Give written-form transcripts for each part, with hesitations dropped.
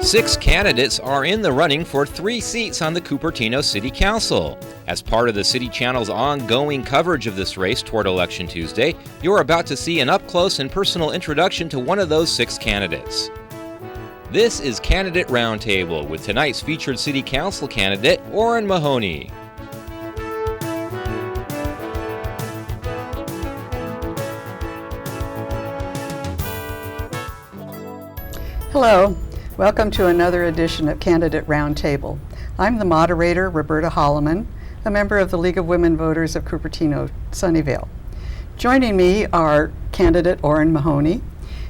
6 candidates are in the running for 3 seats on the Cupertino City Council. As part of the City Channel's ongoing coverage of this race toward Election Tuesday, you're about to see an up-close and personal introduction to one of those 6 candidates. This is Candidate Roundtable with tonight's featured City Council candidate, Orrin Mahoney. Hello. Welcome to another edition of Candidate Roundtable. I'm the moderator, Roberta Holloman, a member of the League of Women Voters of Cupertino, Sunnyvale. Joining me are candidate Orrin Mahoney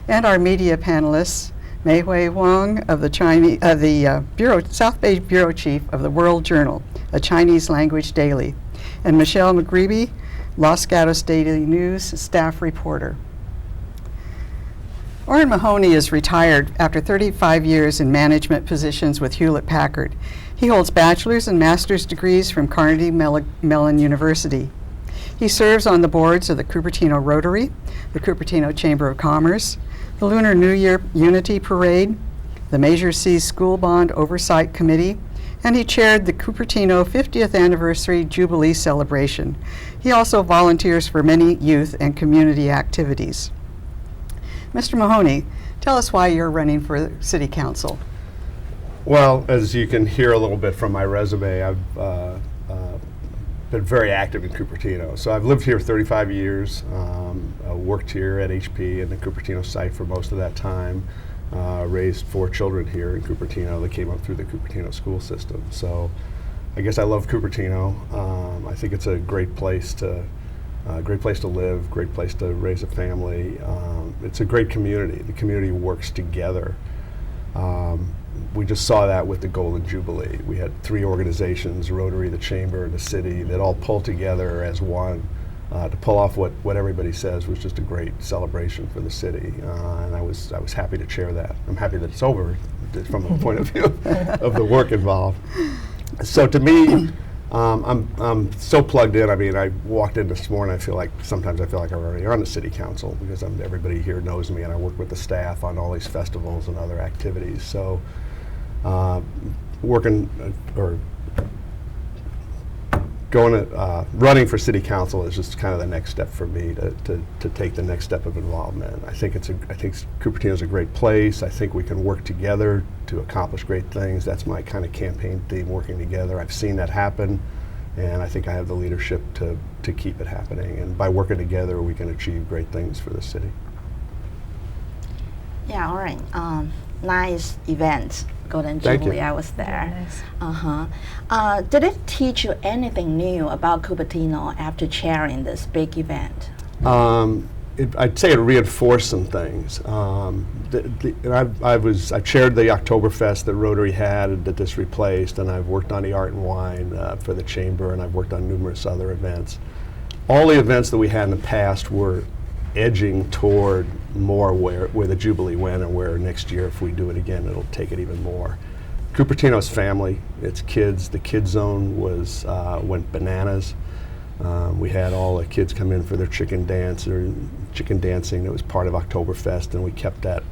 and our media panelists, Mei Hui Wang of the South Bay Bureau Chief of the World Journal, a Chinese language daily, and Michelle McGreevy, Los Gatos Daily News staff reporter. Orrin Mahoney is retired after 35 years in management positions with Hewlett-Packard. He holds bachelor's and master's degrees from Carnegie Mellon University. He serves on the boards of the Cupertino Rotary, the Cupertino Chamber of Commerce, the Lunar New Year Unity Parade, the Measure C School Bond Oversight Committee, and he chaired the Cupertino 50th Anniversary Jubilee Celebration. He also volunteers for many youth and community activities. Mr. Mahoney, tell us why you're running for City Council. Well, as you can hear a little bit from my resume, I've been very active in Cupertino. So I've lived here 35 years, worked here at HP and the Cupertino site for most of that time, raised 4 children here in Cupertino that came up through the Cupertino school system. So I guess I love Cupertino. I think it's a great place to live, great place to raise a family. It's a great community. The community works together. We just saw that with the Golden Jubilee. We had 3 organizations, Rotary, the Chamber, the City, that all pulled together as one to pull off what everybody says was just a great celebration for the city. And I was happy to chair that. I'm happy that it's over from the point of view of the work involved. So to me, I'm so plugged in. I mean, I walked in this morning, sometimes I feel like I'm already on the City Council because everybody here knows me and I work with the staff on all these festivals and other activities. So running for City Council is just kind of the next step for me to take the next step of involvement. I think Cupertino is a great place. I think we can work together to accomplish great things. That's my kind of campaign theme, working together. I've seen that happen, and I think I have the leadership to keep it happening. And by working together, we can achieve great things for the city. Yeah, all right. Nice event, Golden Jubilee. I was there. Nice. Did it teach you anything new about Cupertino after chairing this big event? I'd say it reinforced some things. I chaired the Oktoberfest that Rotary had that this replaced, and I've worked on the Art and Wine for the Chamber, and I've worked on numerous other events. All the events that we had in the past were edging toward more where the Jubilee went, and where next year, if we do it again, it'll take it even more. Cupertino's family, its kids, the Kid Zone went bananas. We had all the kids come in for their chicken dancing that was part of Oktoberfest, and we kept that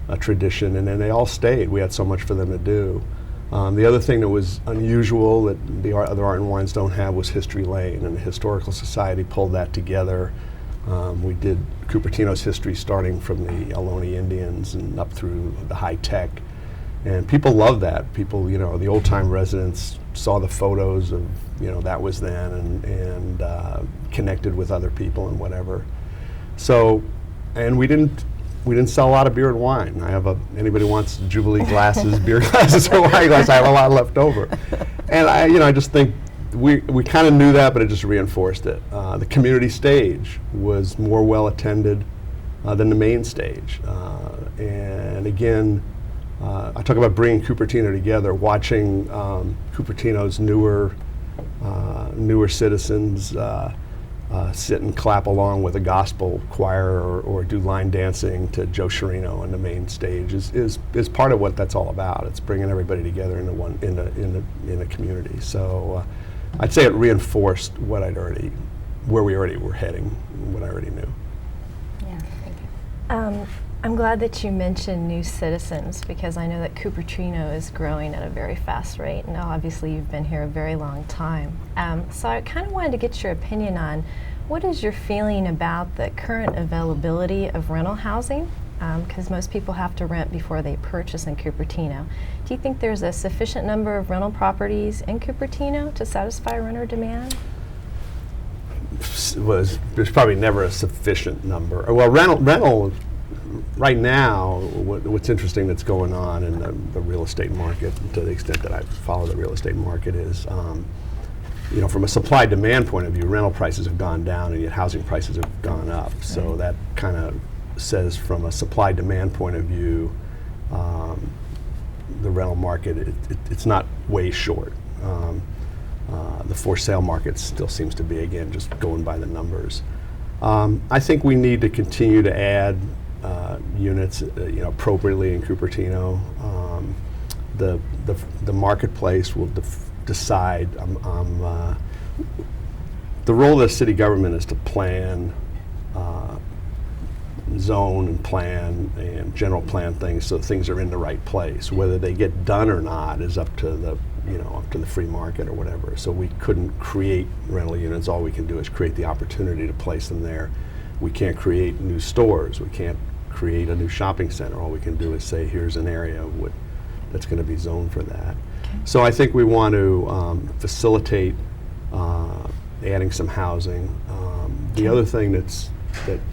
a tradition, and then they all stayed. We had so much for them to do. The other thing that was unusual that the other Art and Wines don't have was History Lane, and the Historical Society pulled that together. We did Cupertino's history starting from the Ohlone Indians and up through the high tech. And people love that. People, the old time residents saw the photos of, that was then, and connected with other people and whatever. So, and we didn't sell a lot of beer and wine. Anybody wants Jubilee glasses, beer glasses or wine glasses, I have a lot left over. And I just think we kind of knew that, but it just reinforced it. The community stage was more well attended than the main stage. And again, I talk about bringing Cupertino together, watching Cupertino's newer citizens sit and clap along with a gospel choir or do line dancing to Joe Sciarrino on the main stage is part of what that's all about. It's bringing everybody together in a community. So I'd say it reinforced where we already were heading, what I already knew. Yeah, thank you. I'm glad that you mentioned new citizens, because I know that Cupertino is growing at a very fast rate. Now, obviously, you've been here a very long time. So I kind of wanted to get your opinion on what is your feeling about the current availability of rental housing? Because most people have to rent before they purchase in Cupertino. Do you think there's a sufficient number of rental properties in Cupertino to satisfy renter demand? There's probably never a sufficient number. Well, rental right now, what's interesting that's going on in the real estate market, to the extent that I follow the real estate market, is from a supply-demand point of view, rental prices have gone down and yet housing prices have gone up. Right. So that kind of says, from a supply-demand point of view, the rental market, it's not way short. The for-sale market still seems to be, again, just going by the numbers. I think we need to continue to add units, appropriately in Cupertino. The marketplace will decide. The role of the city government is to plan, zone and plan and general plan things so things are in the right place. Whether they get done or not is up to the free market or whatever. So we couldn't create rental units. All we can do is create the opportunity to place them there. We can't create new stores. We can't create a new shopping center. All we can do is say, here's an area that's going to be zoned for that. Okay. So I think we want to facilitate adding some housing. The other thing that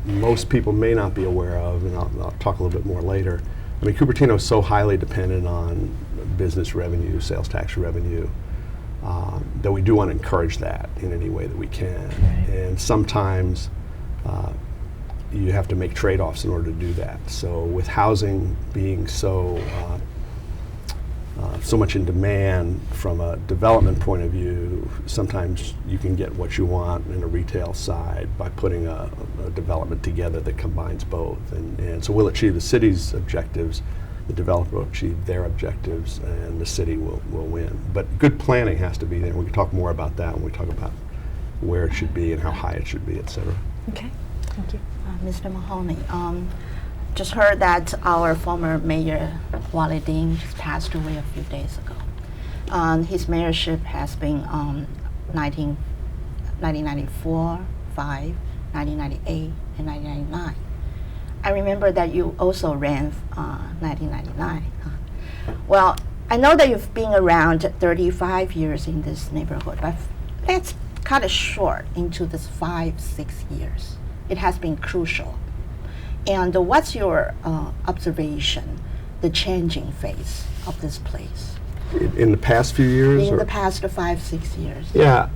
most people may not be aware of, and I'll talk a little bit more later, I mean, Cupertino is so highly dependent on business revenue, sales tax revenue, that we do want to encourage that in any way that we can. Right. And sometimes you have to make trade-offs in order to do that. So with housing being so much in demand from a development point of view, sometimes you can get what you want in a retail side by putting a development together that combines both. And so we'll achieve the city's objectives, the developer will achieve their objectives, and the city will win. But good planning has to be there. We can talk more about that when we talk about where it should be and how high it should be, et cetera. Okay, thank you. Mr. Mahoney, just heard that our former mayor, Wally Dean, just passed away a few days ago. His mayorship has been 1994, 5, 1998, and 1999. I remember that you also ran 1999. Well, I know that you've been around 35 years in this neighborhood, but let's cut it short into this 5-6 years. It has been crucial. And what's your observation, the changing phase of this place? In the past few years? In the past 5-6 years. Yeah,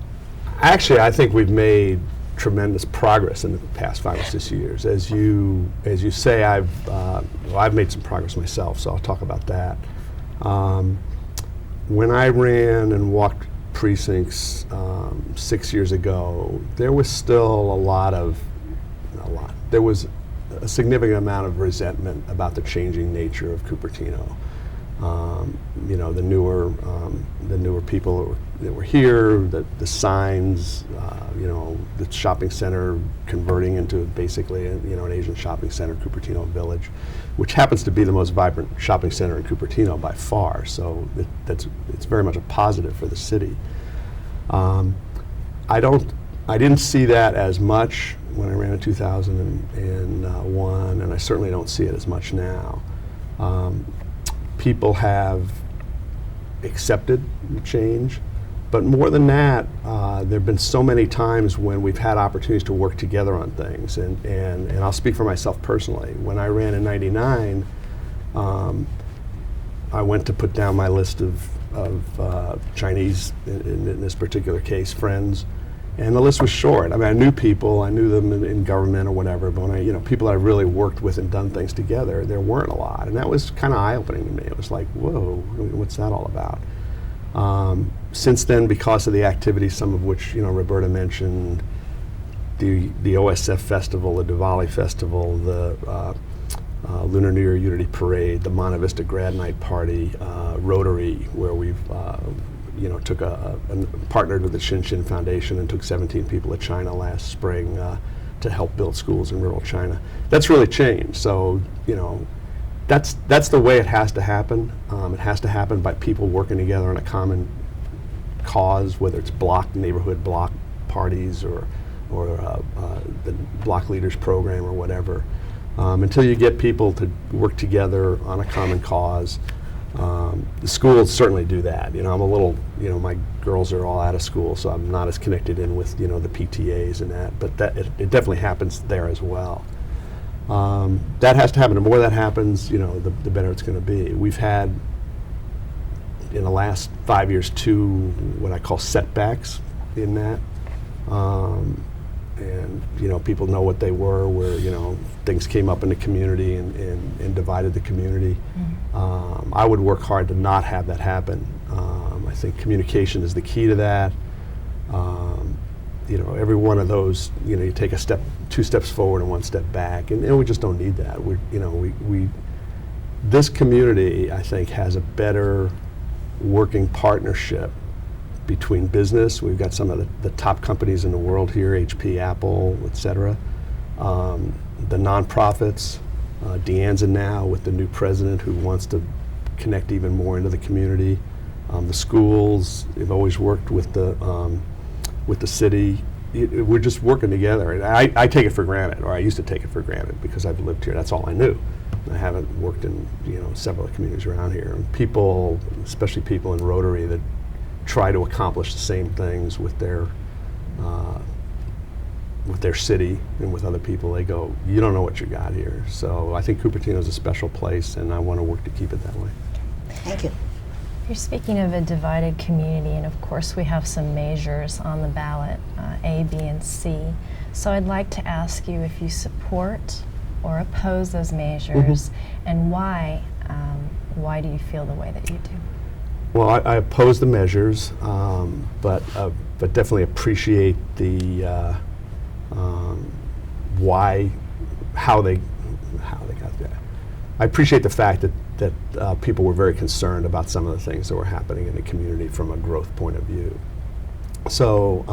actually, I think we've made tremendous progress in the past 5 or 6 years. As you say, I've made some progress myself, so I'll talk about that. When I ran and walked precincts 6 years ago, there was still there was a significant amount of resentment about the changing nature of Cupertino. The newer people that were here, the signs, the shopping center converting into basically an Asian shopping center, Cupertino Village, which happens to be the most vibrant shopping center in Cupertino by far. So it's very much a positive for the city. I didn't see that as much when I ran in 2001, and I certainly don't see it as much now. People have accepted change, but more than that, there have been so many times when we've had opportunities to work together on things, and I'll speak for myself personally. When I ran in '99, I went to put down my list of Chinese, in this particular case, friends, and the list was short. I mean, I knew people, I knew them in government or whatever, but when people that I really worked with and done things together, there weren't a lot, and that was kind of eye-opening to me. It was like, whoa, what's that all about? Since then, because of the activities, some of which Roberta mentioned, the OSF Festival, the Diwali Festival, the Lunar New Year Unity Parade, the Monte Vista Grad Night Party, Rotary, where we've partnered with the Shin Shin Foundation and took 17 people to China last spring. to help build schools in rural China. That's really changed. So, you know, that's the way it has to happen. It has to happen by people working together on a common cause, whether it's neighborhood block parties or the block leaders program or whatever. Until you get people to work together on a common cause, the schools certainly do that. You know, I'm a little, you know, my girls are all out of school, so I'm not as connected in with, you know, the PTAs and that, but it definitely happens there as well. That has to happen. The more that happens, you know, the better it's going to be. We've had, in the last 5 years, 2 what I call setbacks in that. And, you know, people know what they were, where, you know, things came up in the community and divided the community. I would work hard to not have that happen. I think communication is the key to that. You know, every one of those, you know, you take 2 steps forward and 1 step back, and we just don't need that. This community, I think, has a better working partnership between business. We've got some of the top companies in the world here, HP, Apple, et cetera. The nonprofits, Deanza now with the new president who wants to connect even more into the community. The schools, they've always worked with the city. We're just working together. And I take it for granted, or I used to take it for granted because I've lived here. That's all I knew. I haven't worked in, you know, several communities around here. And people, especially people in Rotary, that try to accomplish the same things with their city and with other people, they go, you don't know what you got here. So I think Cupertino is a special place, and I want to work to keep it that way. Thank you. You're speaking of a divided community, and of course we have some measures on the ballot, A, B, and C. So I'd like to ask you if you support or oppose those measures, and why do you feel the way that you do? Well, I oppose the measures, but definitely appreciate the how they got there. I appreciate the fact that people were very concerned about some of the things that were happening in the community from a growth point of view. So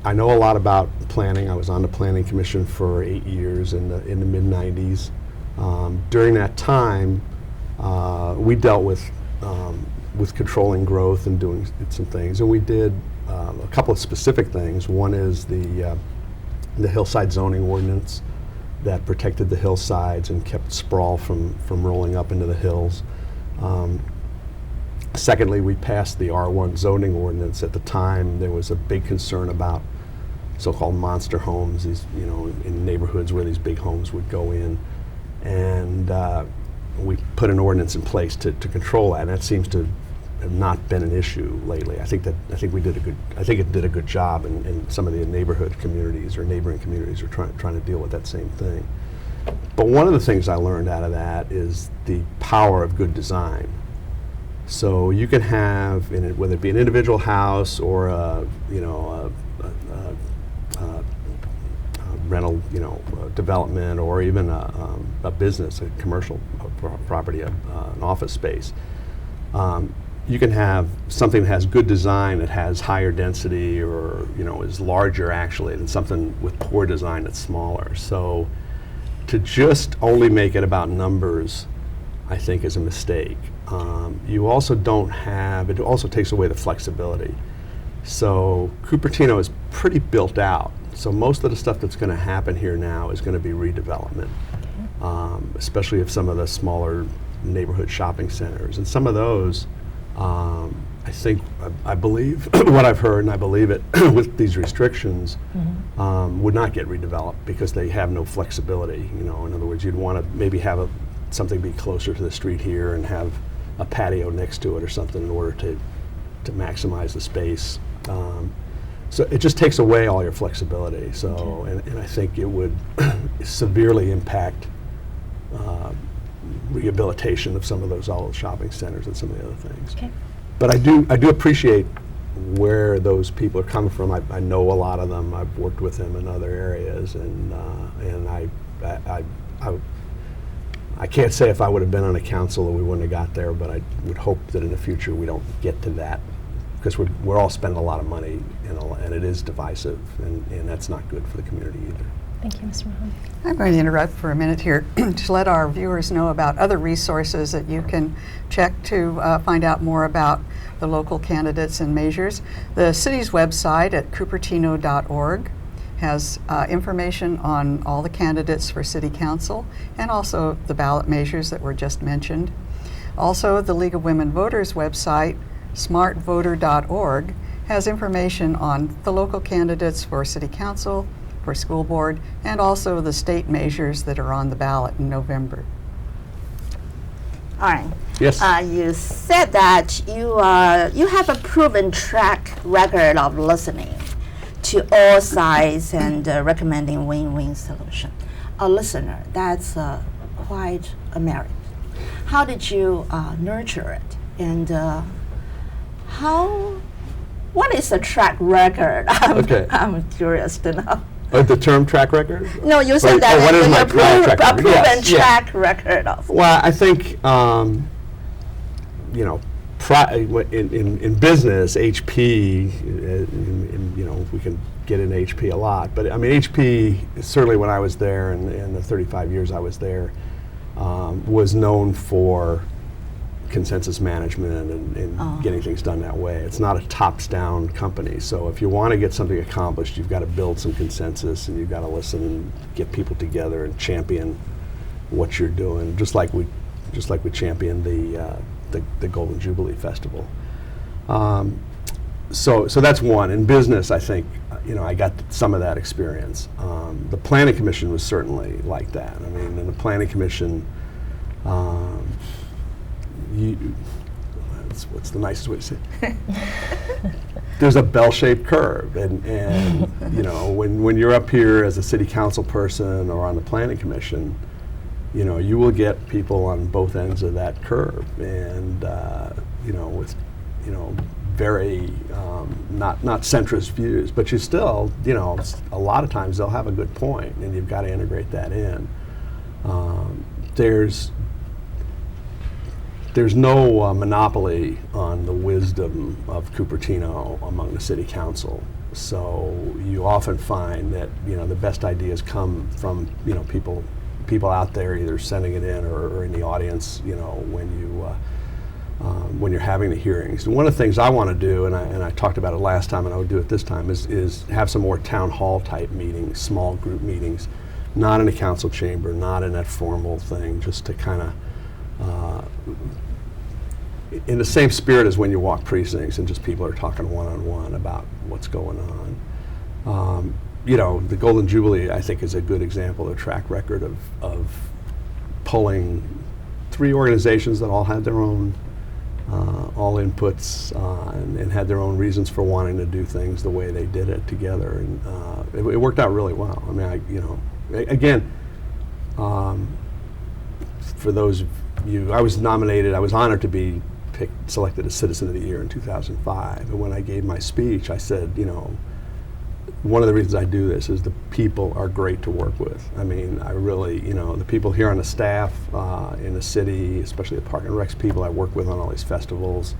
I know a lot about planning. I was on the Planning Commission for 8 years in the mid-90s. During that time, we dealt with controlling growth and doing some things, and we did a couple of specific things. One is the hillside zoning ordinance that protected the hillsides and kept sprawl from rolling up into the hills. Secondly, we passed the R1 zoning ordinance. At the time, there was a big concern about so-called monster homes, these, you know, in neighborhoods where these big homes would go in, and we put an ordinance in place to control that, and that seems to have not been an issue lately. I think it did a good job, in some of the neighborhood communities or neighboring communities are trying to deal with that same thing. But one of the things I learned out of that is the power of good design. So you can have, whether it be an individual house or a rental, development, or even a business, a commercial property, an office space. You can have something that has good design that has higher density, or is larger actually, than something with poor design that's smaller. So to just only make it about numbers, I think, is a mistake. You also don't have, it also takes away the flexibility. So Cupertino is pretty built out. So most of the stuff that's going to happen here now is going to be redevelopment, especially of some of the smaller neighborhood shopping centers. And some of those, I believe what I've heard, and I believe it with these restrictions, would not get redeveloped because they have no flexibility. In other words, you'd want to maybe have something be closer to the street here and have a patio next to it or something in order to maximize the space. So it just takes away all your flexibility. So, and I think it would severely impact rehabilitation of some of those old shopping centers and some of the other things. Okay. But I do appreciate where those people are coming from. I know a lot of them. I've worked with them in other areas, and I can't say if I would have been on a council that we wouldn't have got there, but I would hope that in the future we don't get to that because we're all spending a lot of money, and it is divisive, and that's not good for the community either. Thank you, Mr. Mahoney. I'm going to interrupt for a minute here to let our viewers know about other resources that you can check to find out more about the local candidates and measures. The city's website at cupertino.org has information on all the candidates for city council and also the ballot measures that were just mentioned. Also, the League of Women Voters website, smartvoter.org, has information on the local candidates for city council, for school board, and also the state measures that are on the ballot in November. All right. Yes. You said that you have a proven track record of listening to all sides and recommending win-win solution. A listener, that's quite a merit. How did you nurture it? And what is a track record? I'm curious to know. The term track record? No, you said that what is my a proven Yes, track record of. Well, I think in business, HP, we can get into HP a lot, but I mean, HP, certainly when I was there, and the 35 years I was there, was known for consensus management and getting things done that way. It's not a tops-down company, so if you want to get something accomplished, you've got to build some consensus, and you've got to listen and get people together and champion what you're doing, just like we championed the Golden Jubilee Festival. So that's one. In business, I think I got some of that experience. The Planning Commission was certainly like that. I mean, in the Planning Commission, what's the nicest way to say it? There's a bell-shaped curve, and when you're up here as a city council person or on the Planning Commission, you will get people on both ends of that curve, and with very not centrist views, but you still, a lot of times they'll have a good point, and you've got to integrate that in. There's no monopoly on the wisdom of Cupertino among the city council. So you often find that the best ideas come from people out there either sending it in or in the audience. When you're having the hearings. And one of the things I want to do, and I talked about it last time, and I would do it this time, is have some more town hall type meetings, small group meetings, not in a council chamber, not in that formal thing, just to kind of in the same spirit as when you walk precincts and just people are talking one-on-one about what's going on. The Golden Jubilee, I think, is a good example of a track record of pulling three organizations that all had their own all inputs and had their own reasons for wanting to do things the way they did it together, and it worked out really well. I mean, again, for those of you, I was honored to be selected as Citizen of the Year in 2005, and when I gave my speech, I said, one of the reasons I do this is the people are great to work with. I mean, I really, the people here on the staff in the city, especially the Park and Recs people I work with on all these festivals,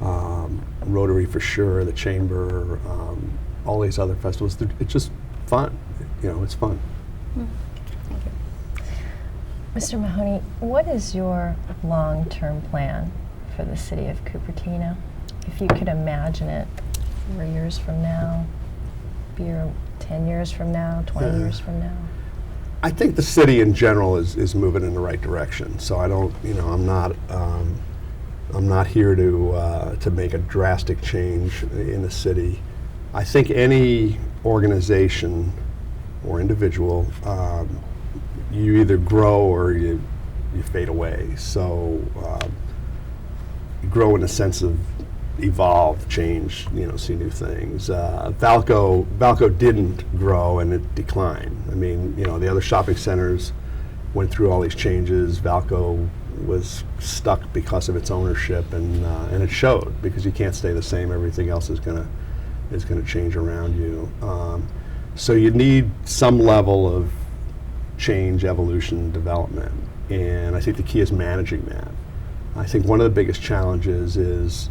Rotary for sure, the Chamber, all these other festivals, it's just fun. It's fun. Thank you. Mr. Mahoney, what is your long-term plan for the city of Cupertino? If you could imagine it 4 years from now, 10 years from now, 20 years from now? I think the city in general is moving in the right direction. So I don't, I'm not here to make a drastic change in the city. I think any organization or individual, you either grow or you fade away. So you grow in a sense of evolve, change, see new things. Valco didn't grow and it declined. I mean, the other shopping centers went through all these changes. Valco was stuck because of its ownership, and it showed, because you can't stay the same. Everything else is gonna change around you. So you need some level of change, evolution, development, and I think the key is managing that. I think one of the biggest challenges is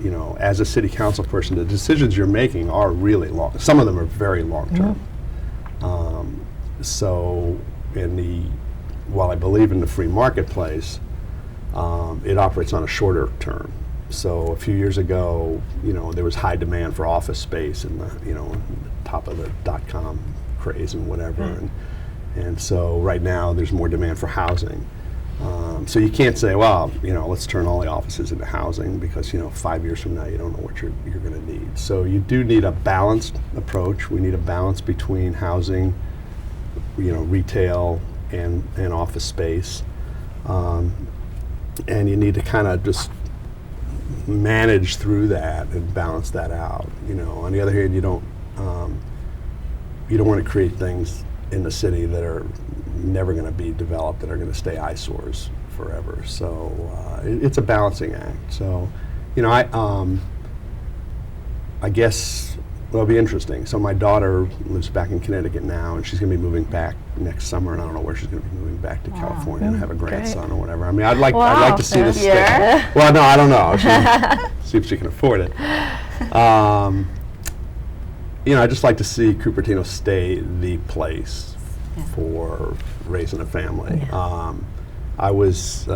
you know, as a city council person, the decisions you're making are really long. Some of them are very long-term. So while I believe in the free marketplace, it operates on a shorter term. So a few years ago, you know, there was high demand for office space in the, you know, top of the .com craze and whatever. And so right now there's more demand for housing. So you can't say, well, you know, let's turn all the offices into housing, because, you know, 5 years from now you don't know what you're going to need. So you do need a balanced approach. We need a balance between housing, you know, retail and office space. And you need to kind of just manage through that and balance that out. You know, on the other hand, you don't want to create things in the city that are never going to be developed, that are going to stay eyesores forever. So it's a balancing act. So, you know, I guess it'll be interesting. So my daughter lives back in Connecticut now, and she's going to be moving back next summer, and I don't know where she's going to be moving back to California and have a grandson or whatever. I mean, I'd like to see this stay. Well, no, I don't know. See if she can afford it. You know, I'd just like to see Cupertino stay the place for raising a family. I was,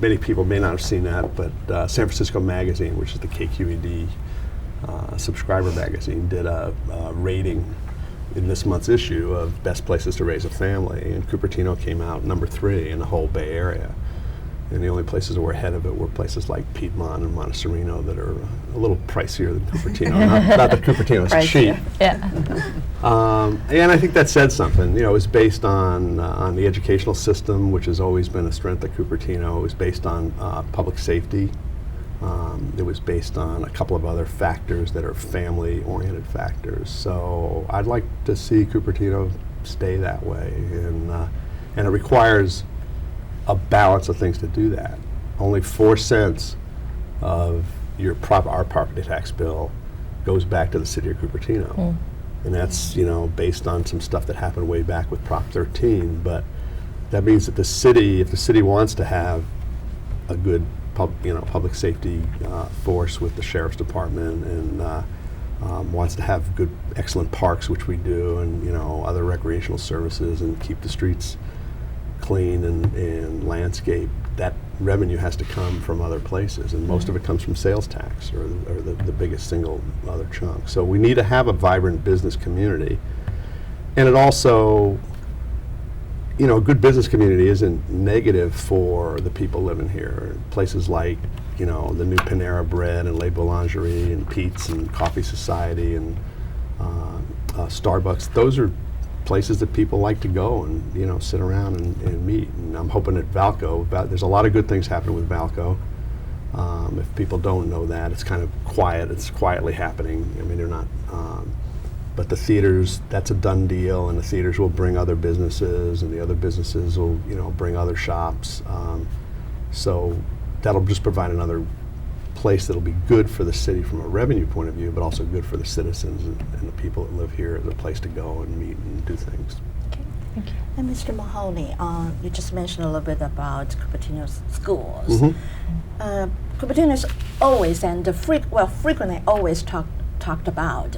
many people may not have seen that, but San Francisco Magazine, which is the KQED subscriber magazine, did a rating in this month's issue of best places to raise a family, and Cupertino came out number 3 in the whole Bay Area. And the only places that were ahead of it were places like Piedmont and Montecito that are a little pricier than Cupertino. not that Cupertino is cheap. And I think that said something. You know, it was based on the educational system, which has always been a strength of Cupertino. It was based on public safety. It was based on a couple of other factors that are family-oriented factors. So I'd like to see Cupertino stay that way, and it requires a balance of things to do that. Only 4 cents of our property tax bill goes back to the city of Cupertino, and that's, you know, based on some stuff that happened way back with Prop 13. But that means that if the city wants to have a good public safety force with the sheriff's department, and wants to have good, excellent parks, which we do, and, you know, other recreational services, and keep the streets clean and landscape, that revenue has to come from other places, and most of it comes from sales tax, or the biggest single other chunk. So we need to have a vibrant business community, and it also, you know, a good business community isn't negative for the people living here. Places like, you know, the new Panera Bread and Le Boulangerie and Pete's and Coffee Society and Starbucks, those are places that people like to go and, you know, sit around and meet. And I'm hoping at Valco, there's a lot of good things happening with Valco. If people don't know that, it's kind of quiet. It's quietly happening. I mean, they're not, but the theaters, that's a done deal, and the theaters will bring other businesses, and the other businesses will, you know, bring other shops. So that'll just provide another place that'll be good for the city from a revenue point of view, but also good for the citizens and the people that live here, as a place to go and meet and do things. Okay, thank you. And Mr. Mahoney, you just mentioned a little bit about Cupertino's schools. Cupertino's always frequently always talked about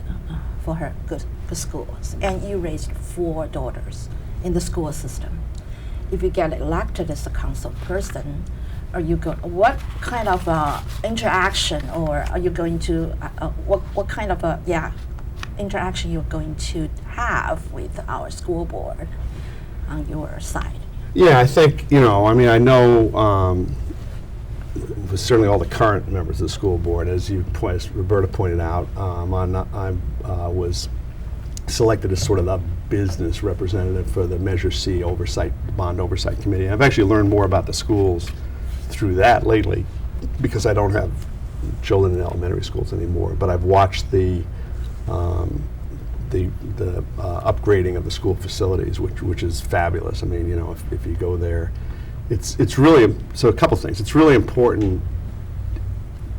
for her good schools, and you raised 4 daughters in the school system. If you get elected as a council person, what kind of interaction, or are you going to what kind of interaction you're going to have with our school board on your side? Yeah, I think, you know, I mean, I know certainly all the current members of the school board, as Roberta pointed out, I was selected as sort of the business representative for the Measure C bond oversight committee. I've actually learned more about the schools through that lately, because I don't have children in elementary schools anymore, but I've watched the upgrading of the school facilities, which is fabulous. I mean, you know, if you go there, it's really, so a couple things. It's really important,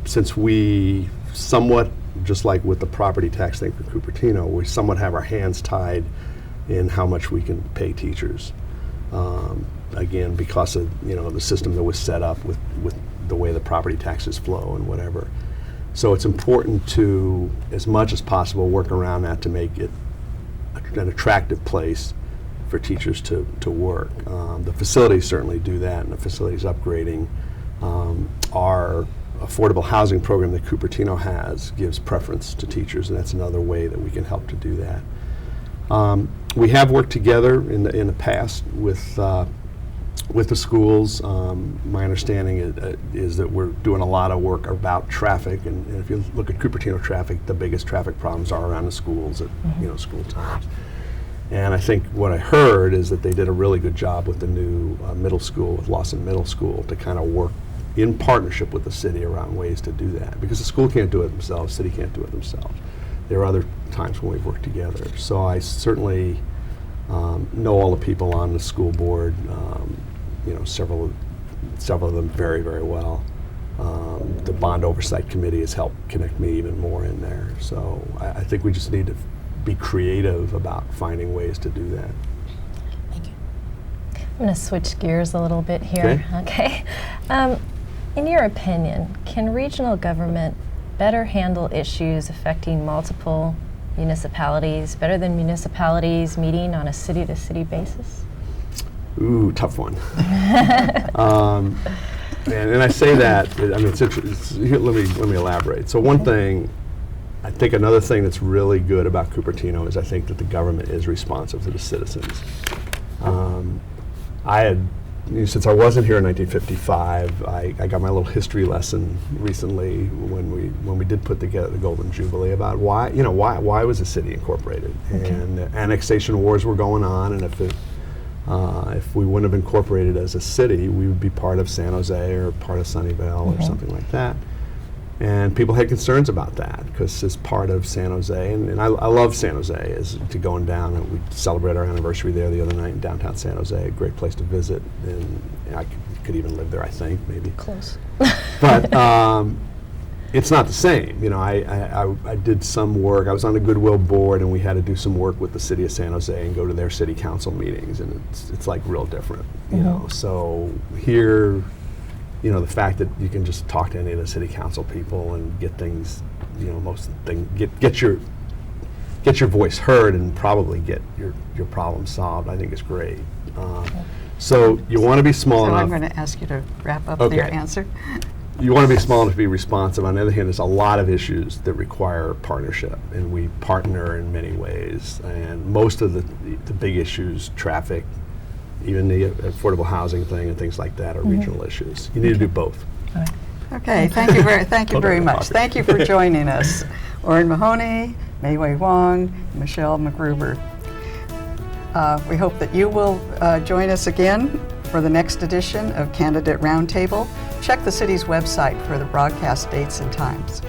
since we somewhat, just like with the property tax thing for Cupertino, we somewhat have our hands tied in how much we can pay teachers. Again, because of, you know, the system that was set up with the way the property taxes flow and whatever. So it's important to, as much as possible, work around that to make it an attractive place for teachers to work. The facilities certainly do that, and the facilities upgrading. Our affordable housing program that Cupertino has gives preference to teachers, and that's another way that we can help to do that. We have worked together in the past with the schools. My understanding is that we're doing a lot of work about traffic, and if you look at Cupertino traffic, the biggest traffic problems are around the schools at school times. And I think what I heard is that they did a really good job with the new middle school, with Lawson Middle School, to kind of work in partnership with the city around ways to do that, because the school can't do it themselves, city can't do it themselves. There are other times when we've worked together. So I certainly know all the people on the school board, several of them very, very well. The bond oversight committee has helped connect me even more in there. So I think we just need to be creative about finding ways to do that. Thank you. I'm going to switch gears a little bit here. Okay. In your opinion, can regional government better handle issues affecting multiple municipalities better than municipalities meeting on a city-to-city basis? Ooh, tough one. And I say that, I mean, let me elaborate. So one thing, I think another thing that's really good about Cupertino is I think that the government is responsive to the citizens. Since I wasn't here in 1955, I got my little history lesson recently when we did put together the Golden Jubilee about why was the city incorporated, and the annexation wars were going on, and if we wouldn't have incorporated as a city, we would be part of San Jose or part of Sunnyvale or something like that. And people had concerns about that because it's part of San Jose, and I love San Jose as to going down, and we celebrate our anniversary there the other night in downtown San Jose, a great place to visit, and I could even live there, I think, maybe. Close. But it's not the same. I did some work, I was on the Goodwill board, and we had to do some work with the city of San Jose and go to their city council meetings, and it's like real different, you know. So here, the fact that you can just talk to any of the city council people and get things, get your voice heard and probably get your problem solved, I think is great. So you want to be small enough. So I'm going to ask you to wrap up your answer. You want to be small enough to be responsive. On the other hand, there's a lot of issues that require partnership, and we partner in many ways. And most of the big issues, traffic, even the affordable housing thing and things like that, are regional issues. You need to do both. Okay, thank you very much. Thank you for joining us. Orrin Mahoney, Mei Wei Wong, Michelle McGruber. We hope that you will join us again for the next edition of Candidate Roundtable. Check the city's website for the broadcast dates and times.